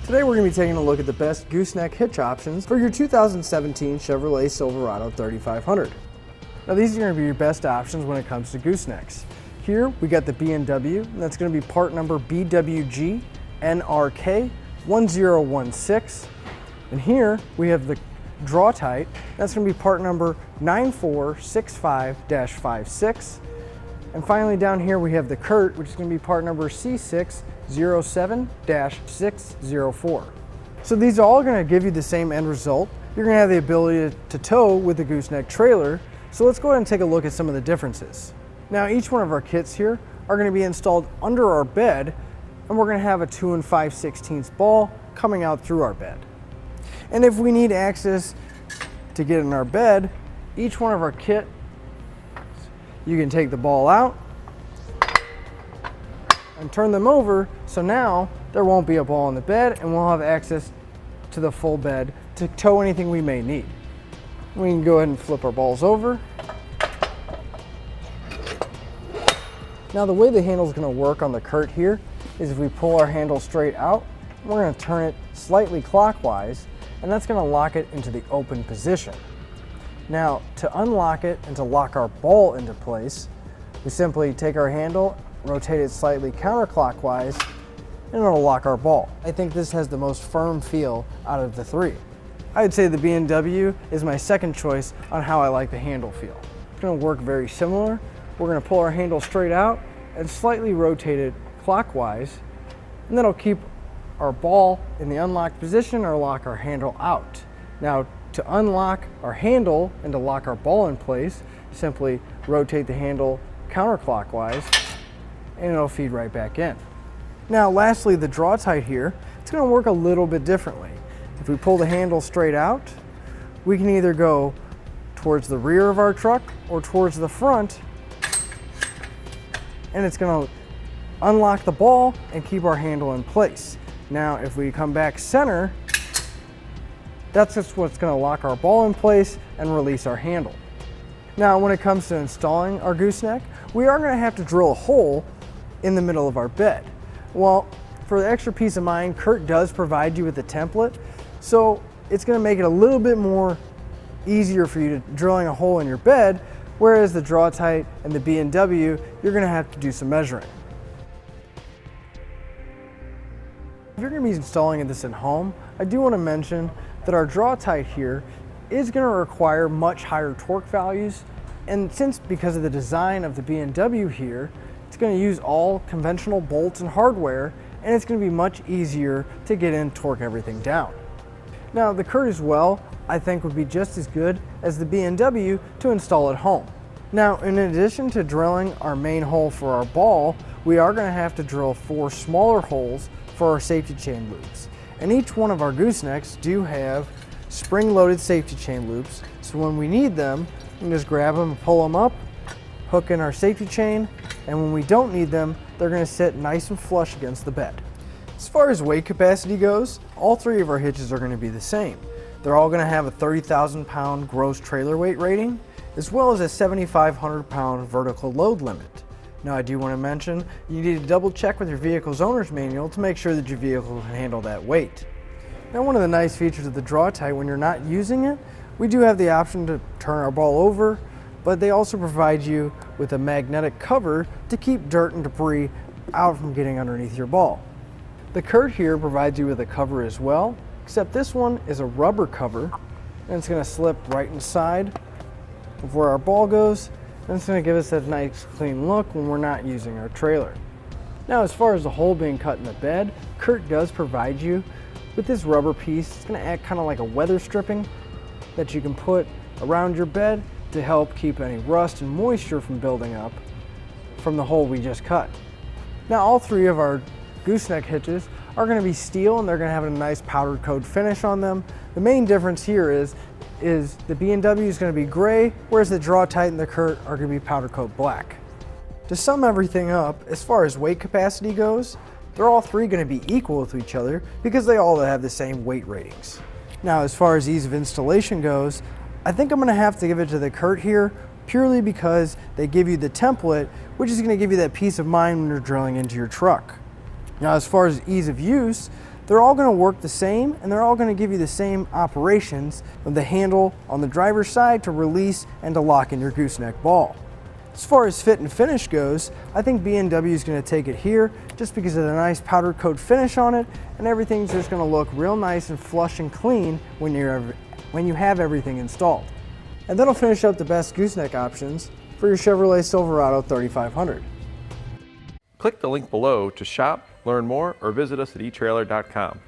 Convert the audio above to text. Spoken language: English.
Today we're going to be taking a look at the best gooseneck hitch options for your 2017 Chevrolet Silverado 3500. Now these are going to be your best options when it comes to goosenecks. Here we got the B&W, and that's going to be part number BWG NRK 1016. And here we have the Draw-Tite, that's going to be part number 9465-56. And finally down here we have the Curt, which is going to be part number C607-604. So these are all going to give you the same end result. You're going to have the ability to tow with the gooseneck trailer. So let's go ahead and take a look at some of the differences. Now each one of our kits here are going to be installed under our bed, and we're going to have a 2 5/16 ball coming out through our bed. And if we need access to get in our bed, each one of our kit, you can take the ball out and turn them over, so now there won't be a ball in the bed and we'll have access to the full bed to tow anything we may need. We can go ahead and flip our balls over. Now the way the handle is going to work on the Curt here is if we pull our handle straight out, we're going to turn it slightly clockwise, and that's going to lock it into the open position. Now to unlock it and to lock our ball into place, we simply take our handle, rotate it slightly counterclockwise, and it'll lock our ball. I think this has the most firm feel out of the three. I'd say the B&W is my second choice on how I like the handle feel. It's going to work very similar. We're going to pull our handle straight out and slightly rotate it clockwise, and that'll keep our ball in the unlocked position or lock our handle out. Now to unlock our handle and to lock our ball in place, simply rotate the handle counterclockwise and it'll feed right back in. Now lastly, the Draw-Tite here, it's going to work a little bit differently. If we pull the handle straight out, we can either go towards the rear of our truck or towards the front, and it's going to unlock the ball and keep our handle in place. Now if we come back center, that's just what's going to lock our ball in place and release our handle. Now when it comes to installing our gooseneck, we are going to have to drill a hole in the middle of our bed. Well, for the extra peace of mind, Curt does provide you with a template, so it's going to make it a little bit more easier for you to drilling a hole in your bed, whereas the Draw-Tite and the B&W, you're going to have to do some measuring. If you're going to be installing this at home, I do want to mention that our Draw-Tite here is going to require much higher torque values, and since because of the design of the B&W here, it's going to use all conventional bolts and hardware, and it's going to be much easier to get in and torque everything down. Now the Curt as well, I think would be just as good as the B&W to install at home. Now in addition to drilling our main hole for our ball, we are going to have to drill 4 smaller holes for our safety chain loops. And each one of our goosenecks do have spring-loaded safety chain loops, so when we need them, we can just grab them and pull them up, hook in our safety chain, and when we don't need them, they're going to sit nice and flush against the bed. As far as weight capacity goes, all 3 of our hitches are going to be the same. They're all going to have a 30,000 pound gross trailer weight rating, as well as a 7,500 pound vertical load limit. Now I do want to mention, you need to double check with your vehicle's owner's manual to make sure that your vehicle can handle that weight. Now one of the nice features of the Draw-Tite, when you're not using it, we do have the option to turn our ball over, but they also provide you with a magnetic cover to keep dirt and debris out from getting underneath your ball. The Curt here provides you with a cover as well, except this one is a rubber cover, and it's going to slip right inside of where our ball goes, and it's going to give us that nice clean look when we're not using our trailer. Now as far as the hole being cut in the bed, Curt does provide you with this rubber piece. It's going to act kind of like a weather stripping that you can put around your bed to help keep any rust and moisture from building up from the hole we just cut. Now all 3 of our gooseneck hitches are going to be steel, and they're going to have a nice powder coat finish on them. The main difference here is the B&W is going to be gray, whereas the Draw-Tite and the Curt are going to be powder coat black. To sum everything up, as far as weight capacity goes, they're all 3 going to be equal to each other because they all have the same weight ratings. Now as far as ease of installation goes, I think I'm going to have to give it to the Curt here, purely because they give you the template, which is going to give you that peace of mind when you're drilling into your truck. Now as far as ease of use, They're all going to work the same, and they're all going to give you the same operations with the handle on the driver's side to release and to lock in your gooseneck ball. As far as fit and finish goes, I think B&W is going to take it here just because of the nice powder coat finish on it, and everything's just going to look real nice and flush and clean when you have everything installed. And that'll finish up the best gooseneck options for your Chevrolet Silverado 3500. Click the link below to shop, learn more, or visit us at etrailer.com.